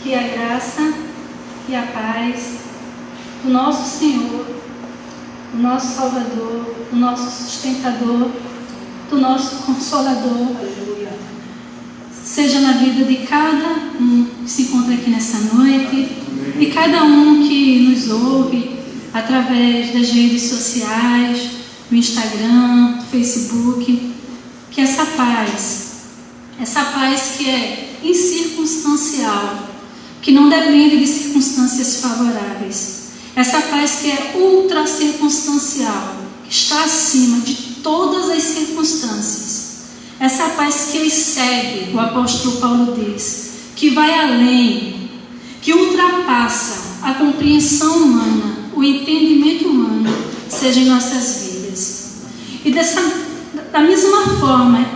Que a graça e a paz do nosso Senhor, do nosso Salvador, do nosso sustentador, do nosso Consolador, seja na vida de cada um que se encontra aqui nessa noite e cada um que nos ouve através das redes sociais, do Instagram, do Facebook. Que essa paz que é incircunstancial, que não depende de circunstâncias favoráveis, essa paz que é ultra circunstancial, que está acima de todas as circunstâncias, essa paz que excede, o apóstolo Paulo diz, que vai além, que ultrapassa a compreensão humana, o entendimento humano, seja em nossas vidas. E da mesma forma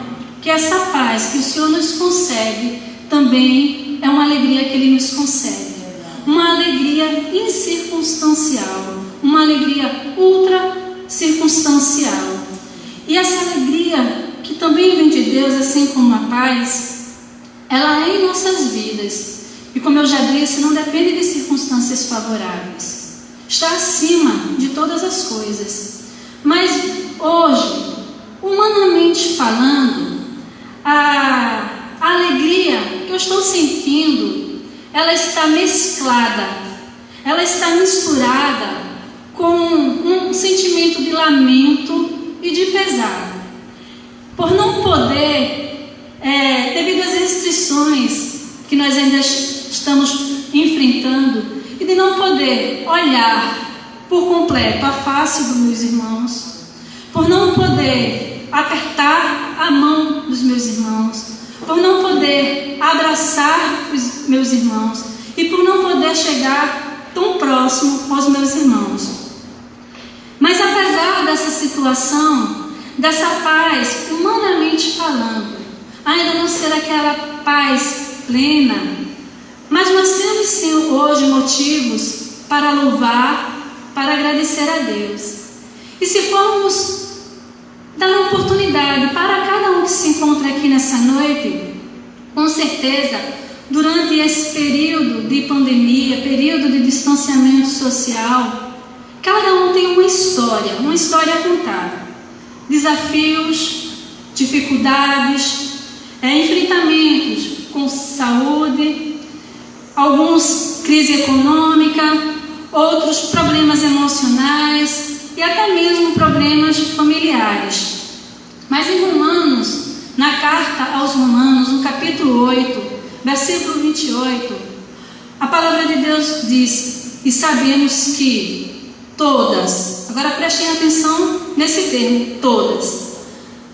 que essa paz que o Senhor nos concede, também é uma alegria que Ele nos concede. Uma alegria incircunstancial, uma alegria ultra circunstancial. E essa alegria, que também vem de Deus, assim como a paz, ela é em nossas vidas. E como eu já disse, não depende de circunstâncias favoráveis. Está acima de todas as coisas. Mas hoje, humanamente falando, a alegria que eu estou sentindo, ela está mesclada, ela está misturada com um sentimento de lamento e de pesar. Por não poder, devido às restrições que nós ainda estamos enfrentando, e de não poder olhar por completo a face dos meus irmãos, por não poder apertar a mão dos meus irmãos, por não poder abraçar os meus irmãos e por não poder chegar tão próximo aos meus irmãos. Mas apesar dessa situação, dessa paz, humanamente falando, ainda não ser aquela paz plena, mas nós temos sim hoje motivos para louvar, para agradecer a Deus. E se formos dar uma oportunidade para cada um que se encontra aqui nessa noite, com certeza, durante esse período de pandemia, período de distanciamento social, cada um tem uma história a contar. Desafios, dificuldades, enfrentamentos com saúde, alguns crise econômica, outros problemas emocionais e até mesmo problemas familiares. Mas em Romanos, na carta aos Romanos, no capítulo 8, versículo 28, a palavra de Deus diz: e sabemos que todas, agora prestem atenção nesse termo, todas,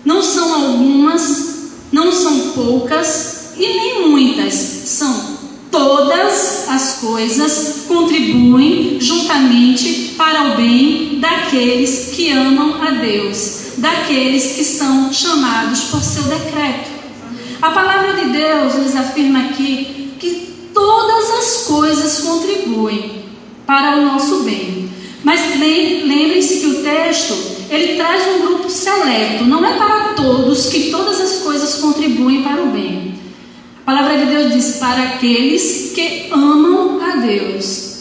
não são algumas, não são poucas e nem muitas, são todas as coisas contribuem juntamente para o bem daqueles que amam a Deus, daqueles que são chamados por seu decreto. A palavra de Deus nos afirma aqui que todas as coisas contribuem para o nosso bem. Mas lembrem-se que o texto, ele traz um grupo seleto, não é para todos que todas as coisas contribuem para o bem. A palavra de Deus diz: para aqueles que amam a Deus.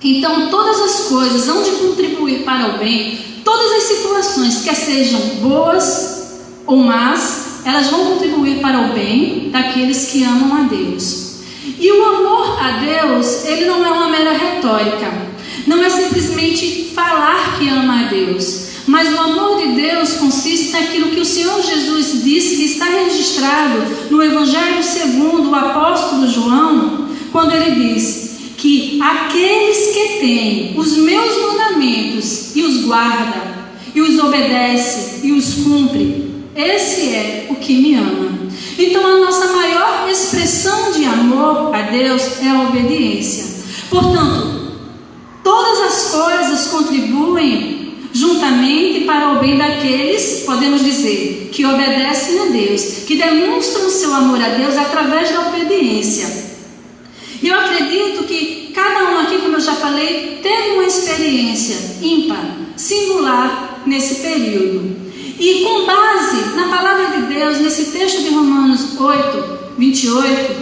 Então todas as coisas vão de contribuir para o bem, todas as situações, quer sejam boas ou más, elas vão contribuir para o bem daqueles que amam a Deus. E o amor a Deus, ele não é uma mera retórica, não é simplesmente falar que ama a Deus, mas o amor de Deus consiste naquilo que o Senhor Jesus disse, que está registrado no Evangelho segundo o apóstolo João, quando ele diz que aqueles que têm os meus mandamentos e os guarda, e os obedece e os cumpre, esse é o que me ama. Então a nossa maior expressão de amor a Deus é a obediência. Portanto, todas as coisas contribuem juntamente para o bem daqueles, podemos dizer, que obedecem a Deus, que demonstram o seu amor a Deus através da obediência. E eu acredito que cada um aqui, como eu já falei, teve uma experiência ímpar, singular nesse período. E com base na palavra de Deus, nesse texto de Romanos 8, 28,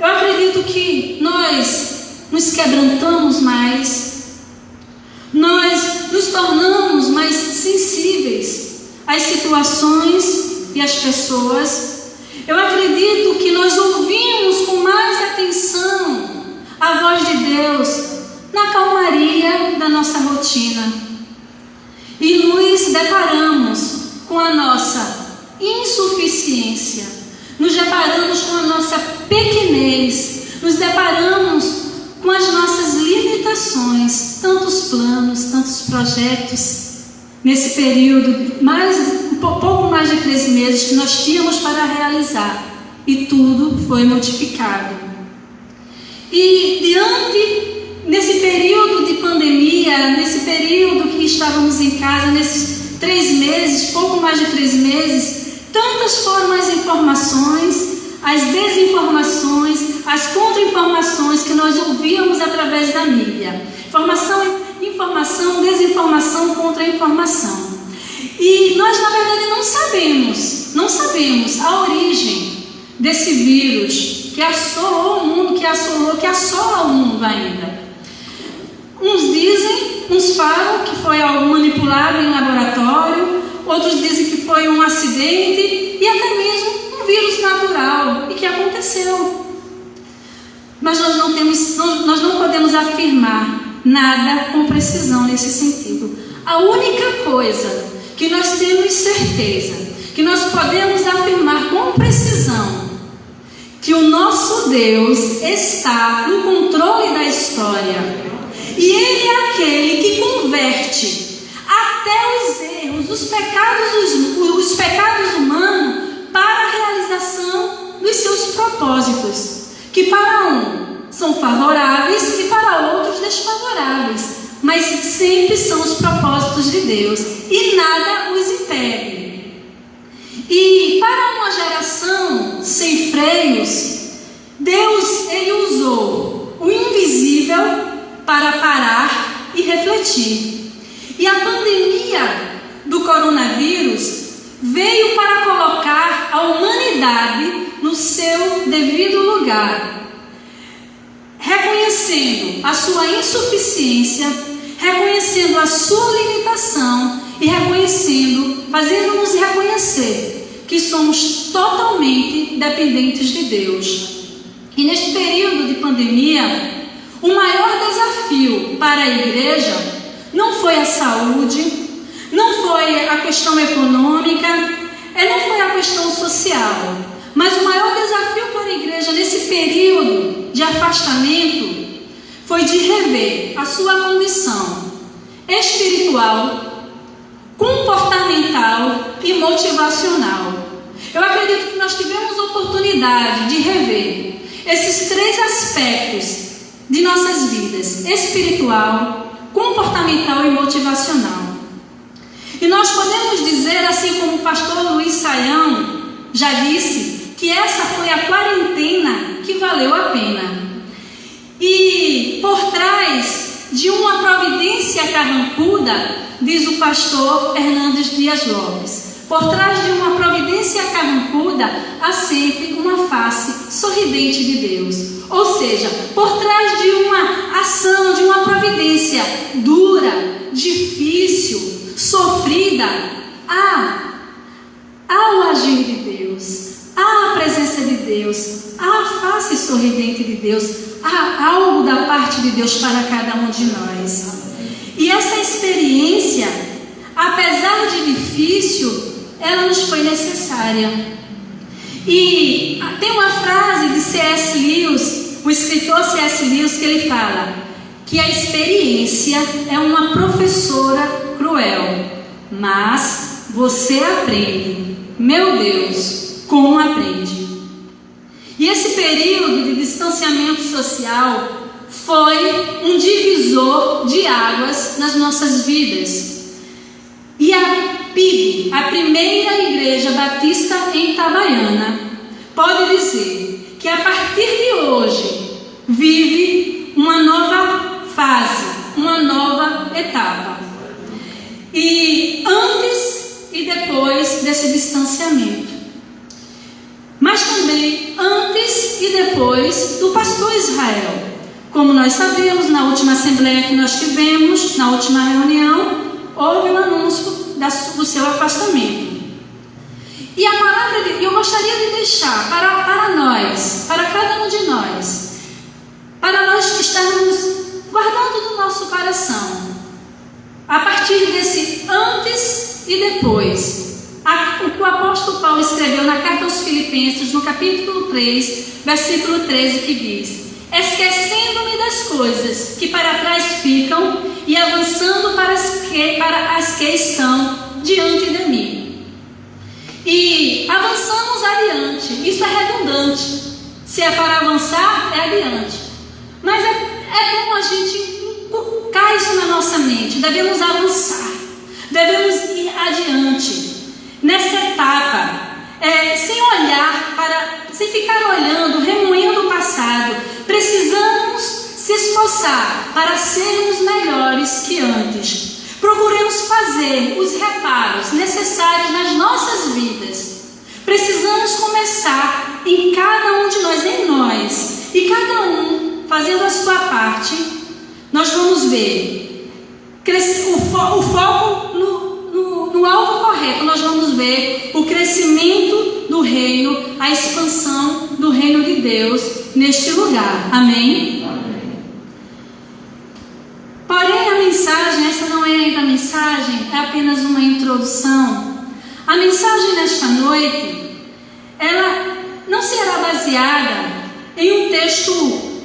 eu acredito acredito que nós nos quebrantamos mais, nós nos tornamos mais sensíveis às situações e às pessoas. Eu acredito que nós ouvimos com mais atenção a voz de Deus na calmaria da nossa rotina e nos deparamos com a nossa insuficiência, nos deparamos com a nossa pequenez, nos deparamos com as nossas limitações, tantos planos, tantos projetos, nesse período, pouco mais de 3 meses que nós tínhamos para realizar, e tudo foi modificado. E nesse período de pandemia, nesse período que estávamos em casa, nesses 3 meses, pouco mais de 3 meses, tantas foram as informações, as desinformações, as contra-informações que nós ouvíamos através da mídia. Informação, desinformação, contra-informação. E nós, na verdade, não sabemos a origem desse vírus que assolou o mundo, que assola o mundo ainda. Uns falam que foi algo manipulado em laboratório, outros dizem que foi um acidente e até mesmo um vírus natural e que aconteceu. Mas nós não podemos afirmar nada com precisão nesse sentido. A única coisa que nós temos certeza, que nós podemos afirmar com precisão, que o nosso Deus está no controle da história. E Ele é aquele que converte até os erros, os pecados humanos para a realização dos seus propósitos, que para um são favoráveis e para outros desfavoráveis, mas sempre são os propósitos de Deus e nada os impede. E para uma geração sem freios, Deus ele usou o invisível para parar e refletir. E a pandemia do coronavírus veio para colocar a humanidade no seu devido lugar, reconhecendo a sua insuficiência, reconhecendo a sua limitação e fazendo-nos reconhecer que somos totalmente dependentes de Deus. E neste período de pandemia, o maior desafio para a igreja não foi a saúde, não foi a questão econômica, não foi a questão social, mas o maior desafio para a igreja nesse período de afastamento foi de rever a sua condição espiritual, comportamental e motivacional. Eu acredito que nós tivemos a oportunidade de rever esses 3 aspectos de nossas vidas: espiritual, comportamental e motivacional. E nós podemos dizer, assim como o pastor Luiz Saião já disse, que essa foi a quarentena que valeu a pena. E por trás de uma providência carrancuda, diz o pastor Hernandes Dias Lopes, por trás de uma providência carrancuda há sempre uma face sorridente de Deus. Ou seja, por trás de uma ação, de uma providência dura, difícil, sofrida, há o agir de Deus, há a presença de Deus, há a face sorridente de Deus, há algo da parte de Deus para cada um de nós. E essa experiência, apesar de difícil, ela nos foi necessária. E tem uma frase de C.S. Lewis, o escritor C.S. Lewis, que ele fala que a experiência é uma professora cruel, mas você aprende. Meu Deus, como aprende! E esse período de distanciamento social foi um divisor de águas nas nossas vidas. E a PIB, a primeira igreja batista em Itabaiana, pode dizer que a partir de hoje vive uma nova fase, uma nova etapa. E antes e depois desse distanciamento, mas também antes e depois do pastor Israel. Como nós sabemos, na última assembleia que nós tivemos, na última reunião, houve o anúncio do seu afastamento. E a palavra de Deus, eu gostaria de deixar para nós, para cada um de nós, para nós que estamos guardando no nosso coração, a partir desse antes e depois, o que o apóstolo Paulo escreveu na carta aos Filipenses, no capítulo 3, versículo 13, que diz: esquecendo-me das coisas que para trás ficam e avançando para as que estão diante de mim. E avançamos adiante. Isso é redundante. Se é para avançar, é adiante. Mas é bom a gente colocar isso na nossa mente. Devemos avançar. Devemos ir adiante. Nessa etapa, sem ficar olhando, remoendo o passado, precisamos se esforçar para sermos melhores que antes. Procuremos fazer os reparos necessários nas nossas vidas. Precisamos começar em cada um de nós, em nós, e cada um fazendo a sua parte. Nós vamos ver o foco no alvo correto. Nós vamos ver o crescimento do reino, a expansão do reino de Deus neste lugar. Amém? Porém, a mensagem, essa não é ainda a mensagem, é apenas uma introdução. A mensagem nesta noite, ela não será baseada em um texto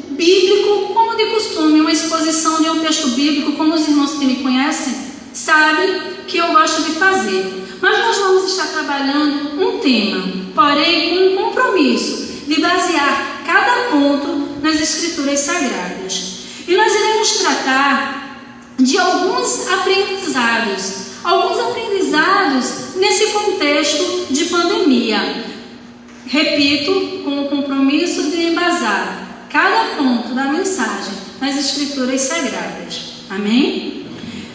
bíblico, como de costume, uma exposição de um texto bíblico, como os irmãos que me conhecem sabem que eu gosto de fazer. Mas nós vamos estar trabalhando um tema, porém com um compromisso de basear cada ponto nas Escrituras Sagradas. E nós iremos tratar de alguns aprendizados nesse contexto de pandemia. Repito, com o compromisso de embasar cada ponto da mensagem nas Escrituras Sagradas. Amém?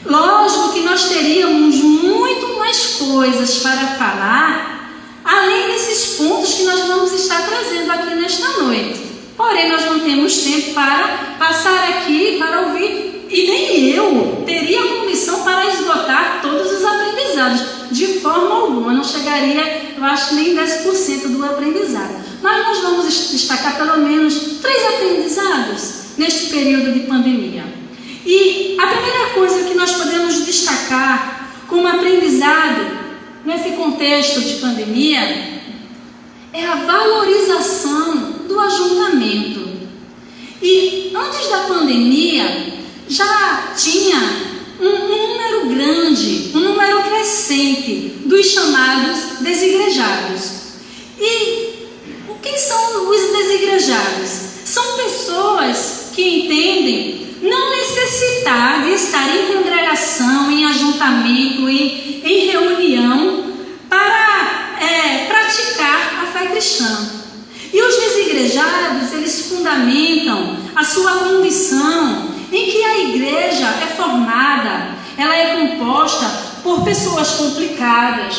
Lógico que nós teríamos muito mais coisas para falar, além desses pontos que nós vamos estar trazendo aqui nesta noite. Porém, nós não temos tempo para passar aqui, para ouvir, e nem eu teria condição para esgotar todos os aprendizados. De forma alguma, não chegaria, eu acho, nem 10% do aprendizado. Mas nós vamos destacar pelo menos 3 aprendizados neste período de pandemia. E a primeira coisa que nós podemos destacar como aprendizado nesse contexto de pandemia é a valorização do ajuntamento. E antes da pandemia já tinha um número grande, um número crescente dos chamados desigrejados. E quem são os desigrejados? São pessoas que entendem não necessitar de estar em congregação, em ajuntamento, em reunião para praticar a fé cristã. E os desigrejados, eles fundamentam a sua condição em que a igreja é formada, ela é composta por pessoas complicadas,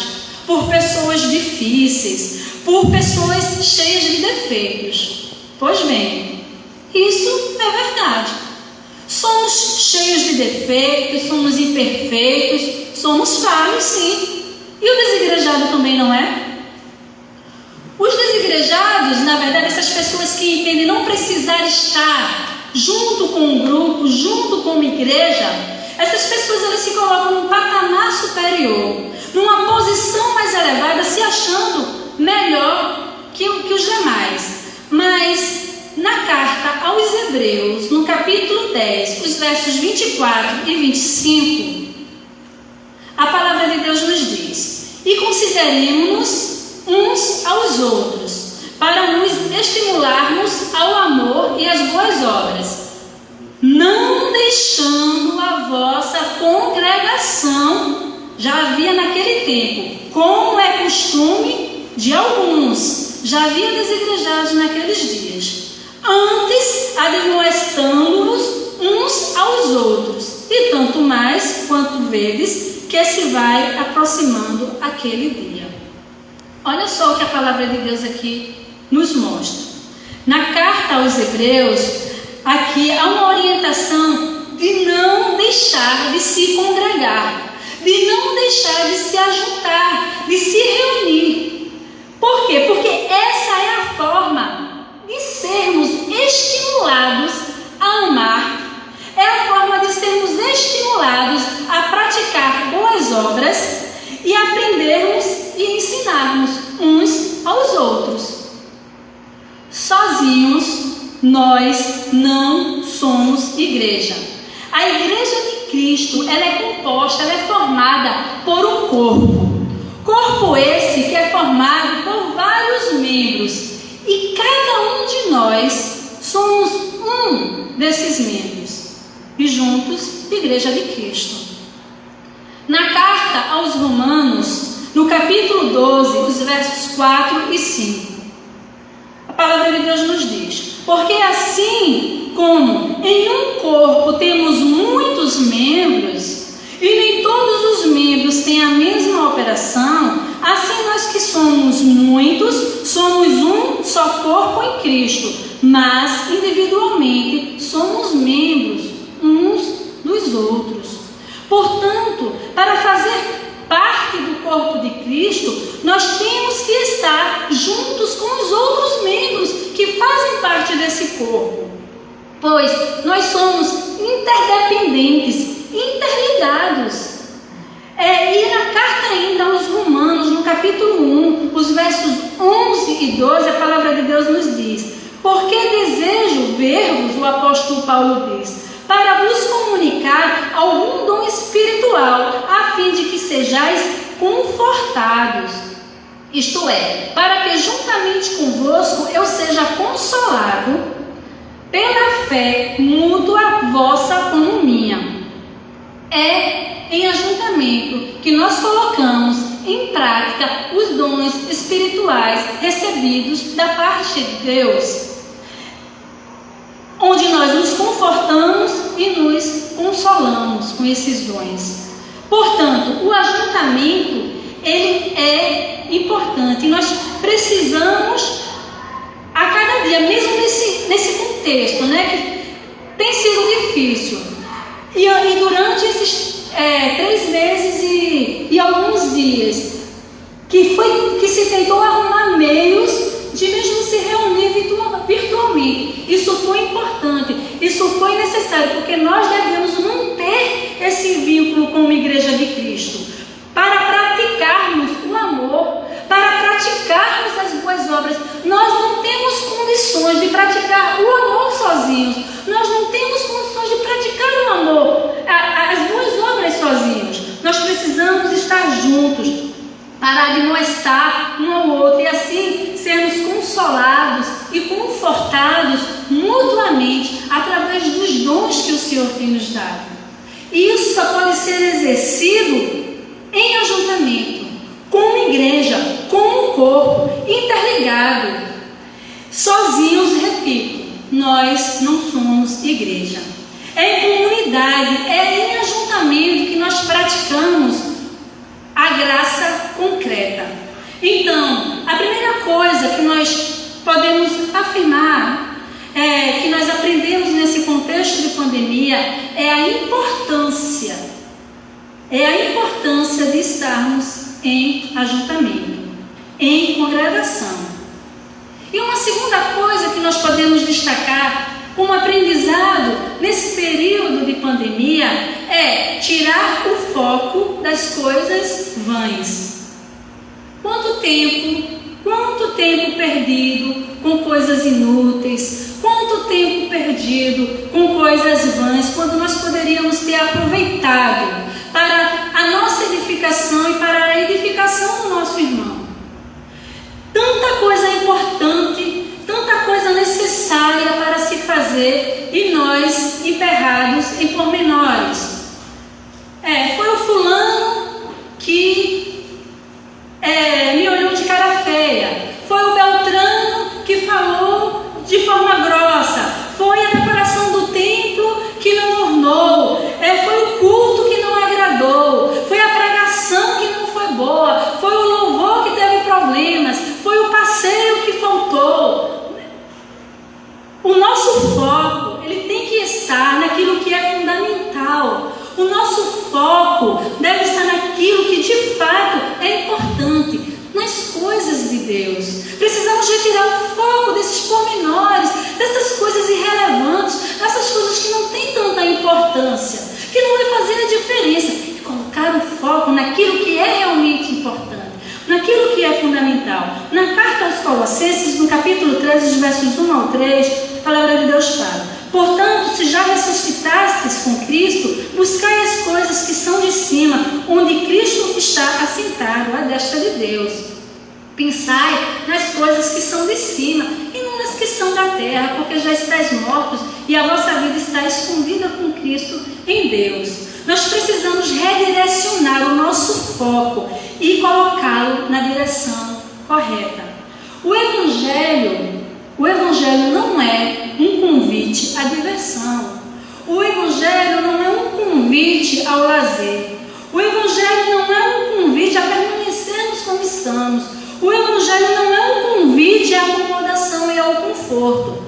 por pessoas difíceis, por pessoas cheias de defeitos. Pois bem, isso é verdade. Somos cheios de defeitos, somos imperfeitos, somos falhos, sim. E o desigrejado também não é? Os desigrejados, na verdade, essas pessoas que entendem não precisar estar junto com um grupo, junto com uma igreja, essas pessoas elas se colocam num patamar superior, numa posição mais elevada, se achando melhor que os demais. Mas na carta aos Hebreus, no capítulo 10, os versos 24 e 25, a palavra de Deus nos diz: e consideremos-nos uns aos outros, para nos estimularmos ao amor e às boas obras, não deixando a vossa congregação, já havia naquele tempo, como é costume de alguns, já havia desigrejados naqueles dias, antes admoestando-vos uns aos outros, e tanto mais quanto vedes que se vai aproximando aquele dia. Olha só o que a palavra de Deus aqui nos mostra. Na carta aos Hebreus, aqui há uma orientação de não deixar de se congregar, de não deixar de se ajuntar, de se reunir. Por quê? Porque essa é a forma de sermos estimulados a amar, é a forma de sermos estimulados a praticar boas obras e aprendermos e ensinarmos uns aos outros. Sozinhos, nós não somos igreja. A igreja de Cristo, ela é composta, ela é formada por um corpo. Corpo esse que é formado por vários membros. E cada um de nós somos um desses membros. E juntos, igreja de Cristo. Na carta aos Romanos, no capítulo 12, os versos 4 e 5, a palavra de Deus nos diz: porque assim como em um corpo temos muitos membros, e nem todos os membros têm a mesma operação, assim nós que somos muitos, somos um só corpo em Cristo, mas individualmente somos membros uns dos outros. Portanto, para fazer parte do corpo de Cristo, nós temos que estar juntos com os outros membros que fazem parte desse corpo, pois nós somos interdependentes, interligados. E na carta ainda aos Romanos, no capítulo 1, os versos 11 e 12, a palavra de Deus nos diz: porque desejo ver-vos, o apóstolo Paulo diz, para vos comunicar algum dom espiritual, a fim de que sejais confortados. Isto é, para que juntamente convosco eu seja consolado pela fé mútua vossa como minha. É em ajuntamento que nós colocamos em prática os dons espirituais recebidos da parte de Deus, onde nós nos confortamos e nos consolamos com esses dons. Portanto, o ajuntamento, ele é importante. Nós precisamos a cada dia, mesmo nesse contexto, né, que tem sido difícil. E durante esses 3 meses e alguns dias, que se tentou arrumar meios de mesmo se reunir virtualmente. Isso foi importante, isso foi necessário, porque nós devemos manter esse vínculo com a Igreja de Cristo, para praticarmos o amor, para praticarmos as boas obras. Nós não temos condições de praticar o amor sozinhos, nós não temos condições de praticar o amor, as boas obras sozinhos. Nós precisamos estar juntos, para admoestar um ao outro e assim sermos consolados e confortados mutuamente através dos dons que o Senhor tem nos dado. E isso só pode ser exercido em ajuntamento, como igreja, como corpo, interligado. Sozinhos, repito, nós não somos igreja. É em comunidade, é em ajuntamento que nós praticamos a graça concreta. Então, a primeira coisa que nós podemos afirmar, que nós aprendemos nesse contexto de pandemia, é a importância de estarmos em ajuntamento, em congregação. E uma segunda coisa que nós podemos destacar como aprendizado nesse período de pandemia é tirar o foco das coisas vãs. Quanto tempo perdido com coisas inúteis, quanto tempo perdido com coisas vãs, quando nós poderíamos ter aproveitado para a nossa edificação e para a edificação do nosso irmão. Tanta coisa importante, tanta coisa necessária para se fazer, e nós emperrados em pormenores. Foi o fulano que me olhou de cara feia, foi o Beltrano que falou de forma grossa, foi a decoração do templo que não ornou, foi o culto que não agradou, foi a pregação que não foi boa, foi o louvor que teve problemas, foi o passeio que faltou. naquilo que é fundamental. O nosso foco deve estar naquilo que de fato é importante, nas coisas de Deus. Precisamos retirar o foco desses pormenores, dessas coisas irrelevantes, dessas coisas que não têm tanta importância, que não vai fazer a diferença, e colocar o foco naquilo que é realmente importante, naquilo que é fundamental. Na carta aos Colossenses, no capítulo 13, os versos 1 ao 3, a palavra de Deus fala: portanto, se já ressuscitastes com Cristo, buscai as coisas que são de cima, onde Cristo está assentado à destra de Deus. Pensai nas coisas que são de cima e não nas que são da terra, porque já estáis mortos e a vossa vida está escondida com Cristo em Deus. Nós precisamos redirecionar o nosso foco e colocá-lo na direção correta. O Evangelho não é um convite à diversão. O Evangelho não é um convite ao lazer. O Evangelho não é um convite a permanecermos como estamos. O Evangelho não é um convite à acomodação e ao conforto.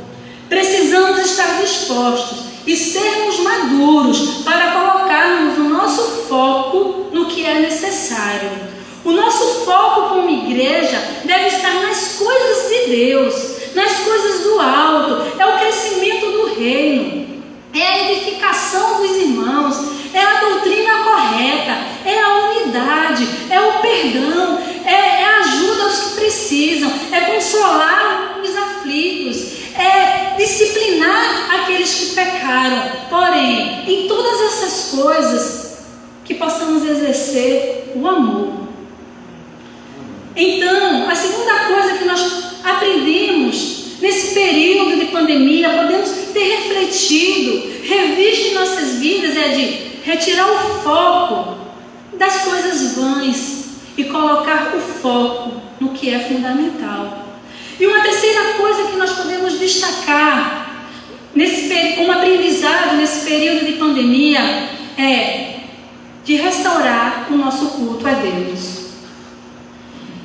Precisamos estar dispostos e sermos maduros para colocarmos o nosso foco no que é necessário. O nosso foco como igreja deve estar nas coisas de Deus, nas coisas do alto. É o crescimento do reino, é a edificação dos irmãos, é a doutrina correta, é a unidade, é o perdão, é a ajuda aos que precisam, é consolar os aflitos, é disciplinar aqueles que pecaram. Porém, em todas essas coisas, que possamos exercer o amor. Então, a segunda coisa que nós aprendemos nesse período de pandemia, podemos ter refletido, revisto em nossas vidas, é de retirar o foco das coisas vãs e colocar o foco no que é fundamental. E uma terceira coisa que nós podemos destacar como aprendizado nesse período de pandemia é de restaurar o nosso culto a Deus.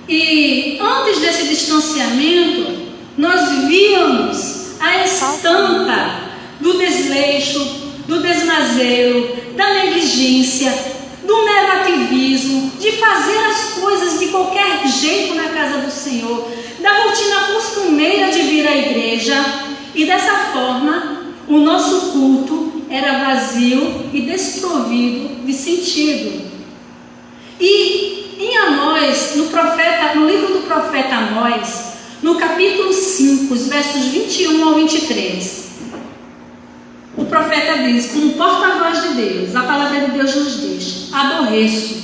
E antes desse distanciamento, nós víamos a estampa do desleixo, do desmazelo, da negligência, do negativismo, de fazer as coisas de qualquer jeito na casa do Senhor, da rotina costumeira de vir à igreja. E dessa forma, o nosso culto era vazio e desprovido de sentido. E em Amós, no livro do profeta Amós, no capítulo 5, os versos 21 ao 23, o profeta diz, como porta-voz de Deus, a palavra de Deus nos diz: aborreço,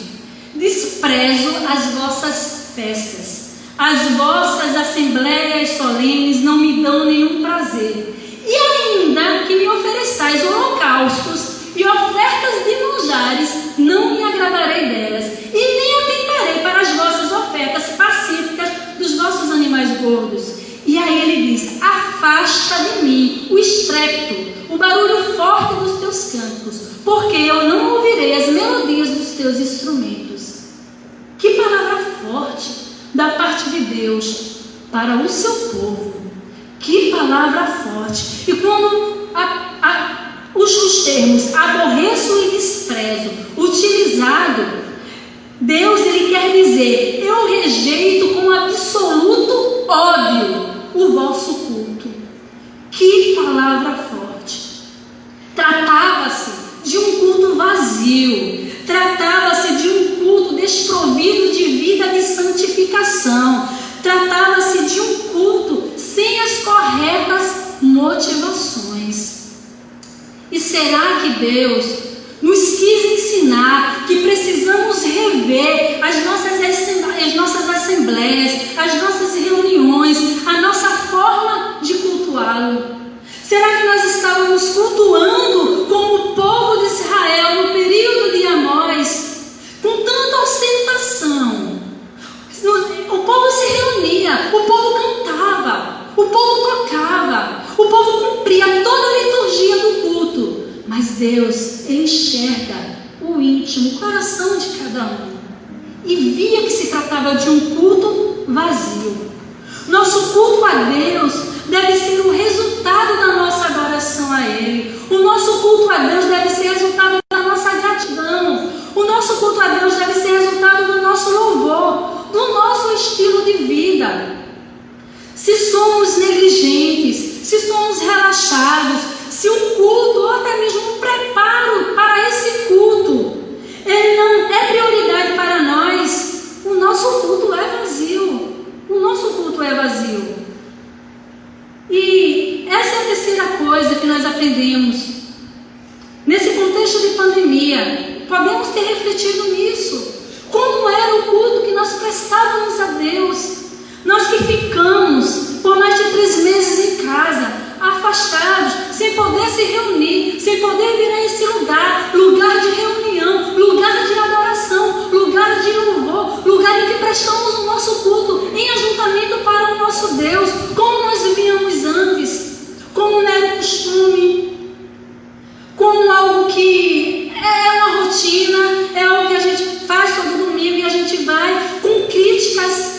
desprezo as vossas festas, as vossas assembleias solenes não me dão nenhum prazer, e ainda que me ofereçais holocaustos e ofertas de manjares, não me agradarei delas, e nem atentarei para as vossas ofertas pacíficas dos vossos animais gordos. E aí ele diz: afasta de mim o estrépito, o barulho forte dos teus cantos, porque eu não ouvirei as melodias dos teus instrumentos. Que palavra forte da parte de Deus para o seu povo. Que palavra forte. E quando os termos aborreço e desprezo utilizado, Deus ele quer dizer: eu rejeito com absoluto ódio o vosso culto. Que palavra forte. Tratava-se de um culto vazio, tratava-se de um culto desprovido de vida de santificação, tratava-se de um culto sem as corretas motivações. E será que Deus nos quis ensinar que precisamos rever as nossas assembleias, as nossas reuniões, a nossa forma de cultuá-lo? Será que nós estávamos cultuando como o povo de Israel no período de Amós, com tanta ostentação? O povo se reunia, o povo cantava, o povo tocava, o povo cumpria toda a liturgia do culto. Mas Deus, ele enxerga o íntimo, o coração de cada um, e via que se tratava de um culto vazio. Nosso culto a Deus deve ser o resultado da nossa adoração a Ele. O nosso culto a afastados, se o culto, ou até mesmo um preparo para esse culto, ele não é prioridade para nós, o nosso culto é vazio. O nosso culto é vazio. E essa é a terceira coisa que nós aprendemos. Nesse contexto de pandemia, podemos ter refletido nisso. Como era o culto que nós prestávamos a Deus? Nós que ficamos por mais de 3 meses em casa, afastados, sem poder se reunir, sem poder vir a esse lugar de reunião, lugar de adoração, lugar de louvor, lugar em que prestamos o nosso culto em ajuntamento para o nosso Deus, como nós vivíamos antes, como não era o costume, como algo que é uma rotina, é algo que a gente faz todo domingo e a gente vai com críticas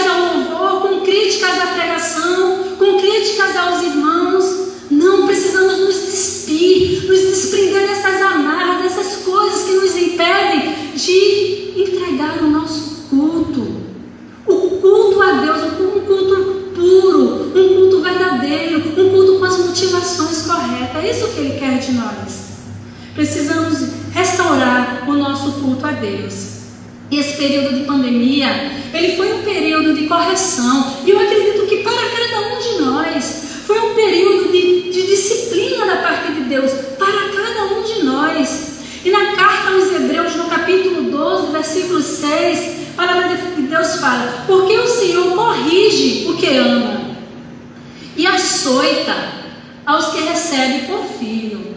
ao louvor, com críticas à pregação, com críticas aos irmãos. Não, precisamos nos despir, nos desprender dessas amarras, dessas coisas que nos impedem de entregar o nosso culto. O culto a Deus, um culto puro, um culto verdadeiro, um culto com as motivações corretas. É isso que Ele quer de nós. Precisamos restaurar o nosso culto a Deus. E esse período de pandemia, ele foi um período de correção. E eu acredito que para cada um de nós, foi um período de disciplina da parte de Deus, para cada um de nós. E na carta aos Hebreus, no capítulo 12, versículo 6, a palavra de Deus fala: porque o Senhor corrige o que ama, e açoita aos que recebe por filho.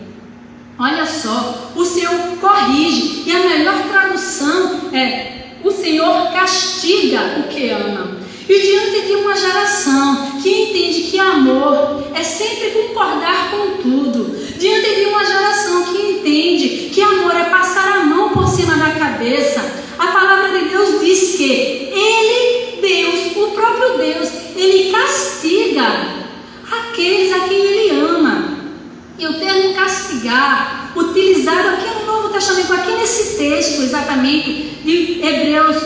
Olha só, o Senhor corrige, e a melhor tradução é: o Senhor castiga o que ama. E diante de uma geração que entende que amor é sempre concordar com tudo, diante de uma geração que entende que amor é passar a mão por cima da cabeça, a palavra de Deus diz que Ele, Deus, o próprio Deus, Ele castiga aqueles a quem Ele ama. E o termo castigar, utilizado aqui no Novo Testamento, aqui nesse texto exatamente de Hebreus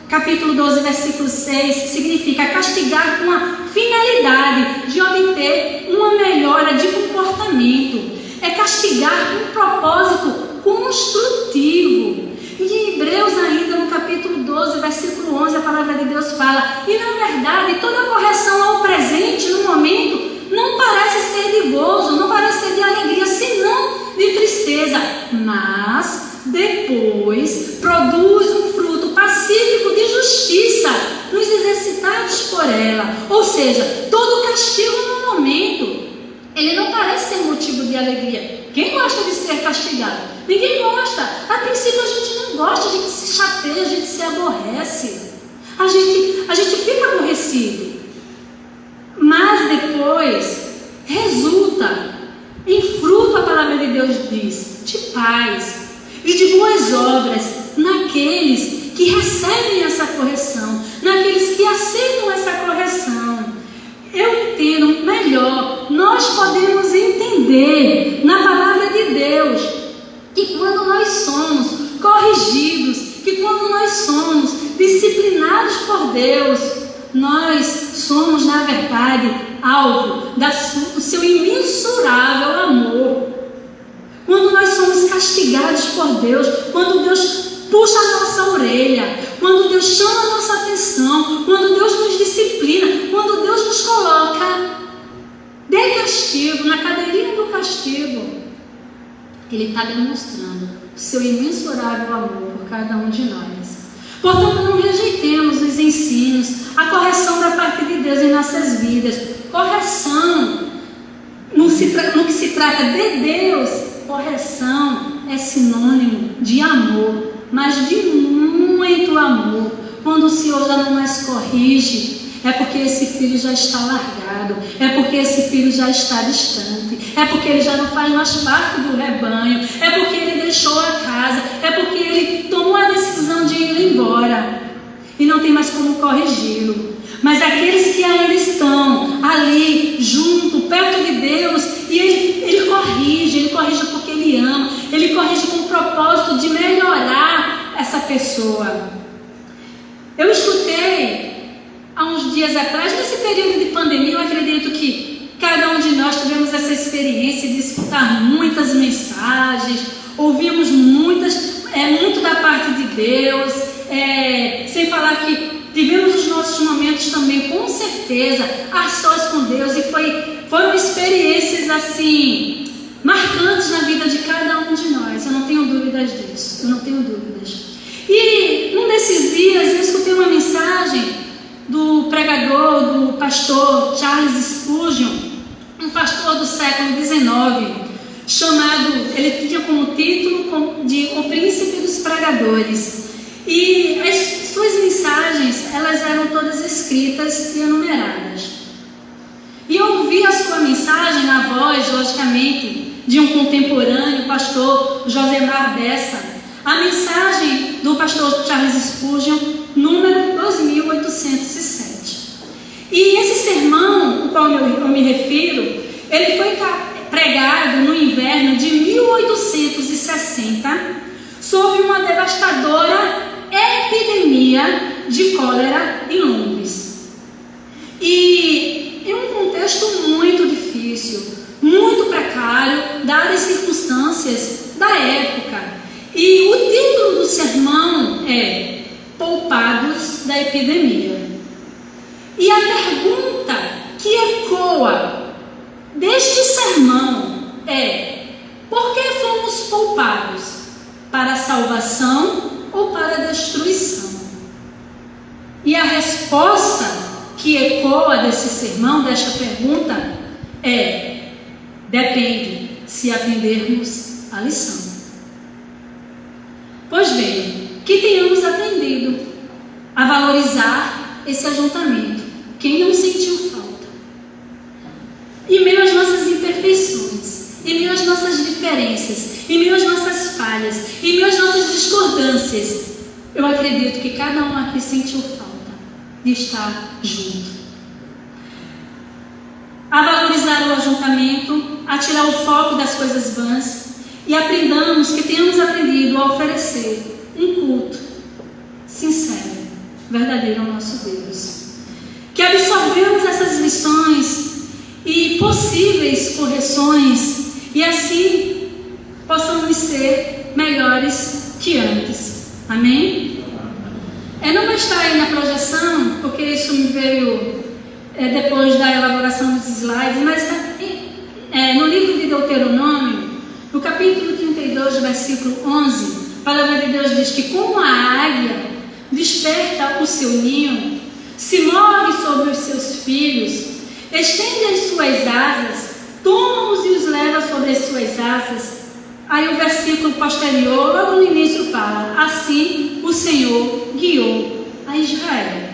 capítulo 12, versículo 6, significa castigar com a finalidade de obter uma melhora de comportamento. É castigar com um propósito construtivo. E em Hebreus ainda, no capítulo 12, versículo 11, a palavra de Deus fala: e na verdade, toda correção ao presente, no momento, não parece ser de gozo, não parece ser de alegria, senão de tristeza, mas depois produz um fruto pacífico de justiça nos exercitados por ela. Ou seja, todo castigo no momento, ele não parece ser motivo de alegria. Quem gosta de ser castigado? Ninguém gosta. A princípio a gente não gosta, a gente se chateia, a gente se aborrece, a gente fica aborrecido. Mas depois resulta em fruto, a palavra de Deus diz, de paz e de boas obras naqueles que recebem essa correção, naqueles que aceitam essa correção. Eu entendo melhor, nós podemos entender na palavra de Deus que quando nós somos corrigidos, que quando nós somos disciplinados por Deus, nós somos, na verdade, alvo do seu imensurável amor. Quando nós somos castigados por Deus, quando Deus puxa a nossa orelha, quando Deus chama a nossa atenção, quando Deus nos disciplina, quando Deus nos coloca de castigo, na cadeirinha do castigo, Ele está demonstrando o seu imensurável amor por cada um de nós. Portanto, não rejeitemos os ensinos, a correção da parte de Deus em nossas vidas. Correção, no que se trata de Deus, correção é sinônimo de amor, mas de muito amor. Quando o Senhor já não mais corrige, é porque esse filho já está largado, é porque esse filho já está distante, é porque ele já não faz mais parte do rebanho, é porque ele deixou a casa, é porque ele tomou a decisão de ir embora e não tem mais como corrigi-lo. Mas aqueles que ainda estão ali, junto, perto de Deus, e ele corrige porque Ele ama, Ele corrige com o propósito de melhorar essa pessoa. Eu escutei há uns dias atrás, nesse período de pandemia, eu acredito que cada um de nós tivemos essa experiência de escutar muitas mensagens, ouvimos muito da parte de Deus, sem falar que tivemos os nossos momentos também, com certeza, a sós com Deus, e foram experiências assim, marcantes na vida de cada um de nós. Eu não tenho dúvidas disso, eu não tenho dúvidas. E um desses dias eu escutei uma mensagem do pregador, do pastor Charles Spurgeon, um pastor do século XIX, ele tinha como título de O Príncipe dos Pregadores. E as suas mensagens, elas eram todas escritas e enumeradas. E eu ouvi a sua mensagem na voz, logicamente, de um contemporâneo, o pastor Josemar Bessa, a mensagem do pastor Charles Spurgeon, número 2807. E esse sermão, ao qual eu me refiro, ele foi pregado no inverno de 1860, sobre uma devastadora epidemia de cólera em Londres. E em um contexto muito difícil, muito precário, dadas as circunstâncias da época. E o título do sermão é Poupados da Epidemia. E a pergunta que ecoa deste sermão é: por que fomos poupados? Para a salvação ou para a destruição? E a resposta que ecoa desse sermão, desta pergunta, é: depende, se aprendermos a lição. Pois bem, que tenhamos aprendido a valorizar esse ajuntamento. Quem não sentiu falta? Em meio às nossas imperfeições, em meio às nossas diferenças, em meio às nossas falhas, em meio às nossas discordâncias, eu acredito que cada um aqui sentiu falta de estar junto. A valorizar o ajuntamento, a tirar o foco das coisas vãs, e aprendamos, que tenhamos aprendido a oferecer um culto sincero, verdadeiro ao nosso Deus. Que absorvemos essas lições e possíveis correções, e assim possamos ser melhores que antes. Amém? Não vai estar aí na projeção, porque isso me veio depois da elaboração dos slides, mas no livro de Deuteronômio, no capítulo 32, versículo 11, a palavra de Deus diz que como a águia desperta o seu ninho, se move sobre os seus filhos, estende as suas asas, toma-os e os leva sobre as suas asas. Aí o versículo posterior, logo no início, fala: assim o Senhor guiou a Israel.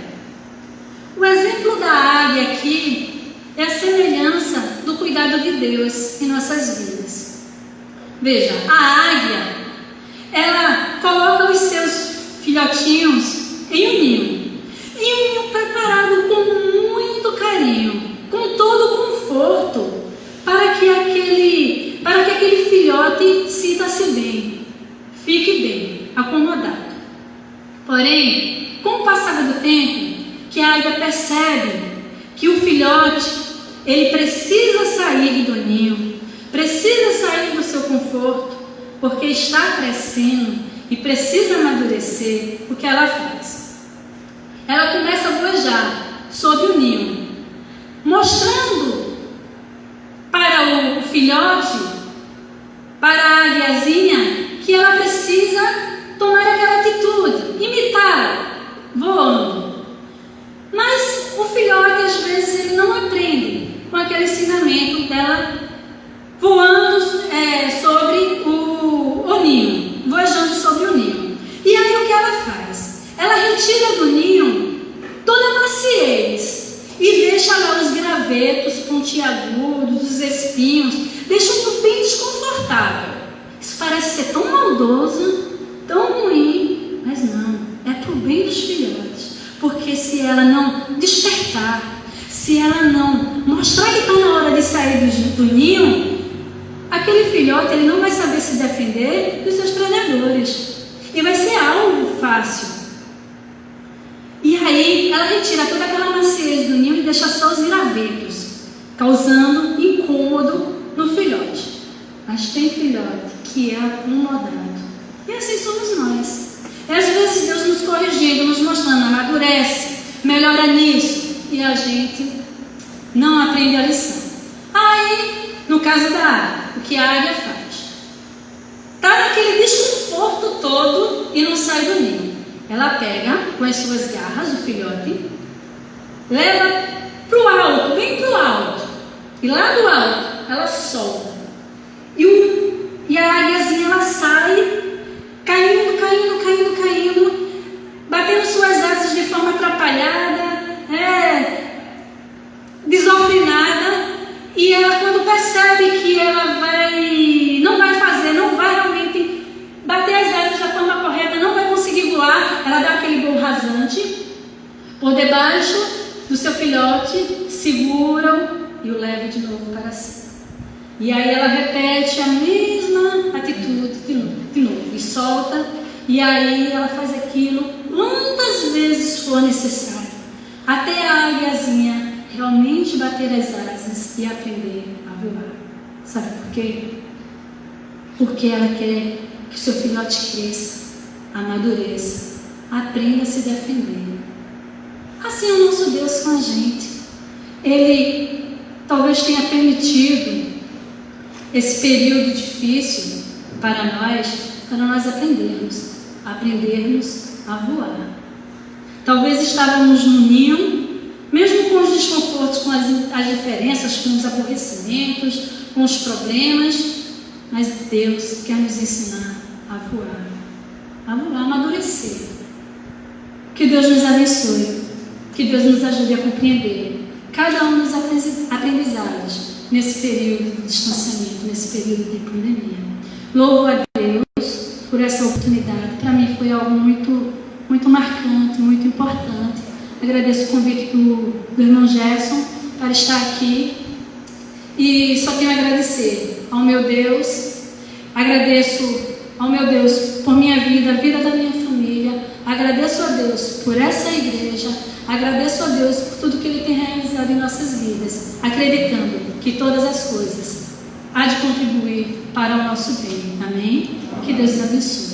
O exemplo da águia aqui é a semelhança do cuidado de Deus em nossas vidas. Veja, a águia, ela coloca os seus filhotinhos em um ninho. E um ninho preparado com muito carinho, com todo o conforto, para que aquele filhote sinta-se bem, fique bem, acomodado. Porém, com o passar do tempo, que a águia percebe que o filhote, ele precisa sair do ninho, precisa sair do seu conforto, porque está crescendo e precisa amadurecer, o que ela faz? Ela começa a vojar sob o ninho, mostrando para o filhote, para a águiazinha, que ela precisa tomar aquela atitude, imitá-la, voando. Mas o filhote, às vezes, ele não aprende com aquele ensinamento dela voando sobre o ninho, voando sobre o ninho. E aí o que ela faz? Ela retira do ninho toda a maciez e deixa lá os gravetos pontiagudos, os espinhos, deixa tudo bem desconfortável. Isso parece ser tão maldoso, tão ruim, mas não, é para o bem dos filhotes. Porque se ela não despertar, se ela não mostrar que está na hora de sair do ninho, aquele filhote, ele não vai saber se defender dos seus predadores. E vai ser algo fácil. E aí, ela retira toda aquela maciez do ninho e deixa só os gravetos. causando incômodo no filhote. Mas tem filhote que é acomodado. E assim somos nós. E às vezes Deus nos corrigindo, nos mostrando, amadurece, melhora nisso. E a gente não aprende a lição. Aí, no caso da águia, o que a águia faz? Está naquele desconforto todo e não sai do ninho. Ela pega com as suas garras o filhote, leva para o alto, bem para o alto. E lá do alto, ela solta. E a águiazinha, ela sai caindo, batendo suas asas de forma atrapalhada, desordenada. E ela, quando percebe que ela não vai realmente bater as asas da forma correta, não vai conseguir voar, ela dá aquele voo rasante por debaixo do seu filhote, segura e o leva de novo para cima. E aí ela repete a mesma atitude de novo e solta. E aí ela faz aquilo quantas vezes for necessário, até a águiazinha realmente bater as asas e aprender a voar. Sabe por quê? Porque ela quer que o seu filhote cresça, amadureça, aprenda a se defender. Assim é o nosso Deus com a gente. Ele talvez tenha permitido esse período difícil para nós aprendermos a voar. Talvez estávamos no ninho, mesmo com os desconfortos, com as diferenças, com os aborrecimentos, com os problemas, mas Deus quer nos ensinar a voar, a amadurecer. Que Deus nos abençoe, que Deus nos ajude a compreender cada um dos aprendizados nesse período de distanciamento, nesse período de pandemia. Louvo a Deus por essa oportunidade. Para mim foi algo muito, muito marcante, muito importante. Agradeço o convite do irmão Gerson para estar aqui. E só tenho a agradecer ao meu Deus. Agradeço ao meu Deus por minha vida, a vida da minha família. Agradeço a Deus por essa igreja. Agradeço a Deus por tudo que Ele tem realizado em nossas vidas, acreditando que todas as coisas há de contribuir para o nosso bem. Amém? Que Deus nos abençoe.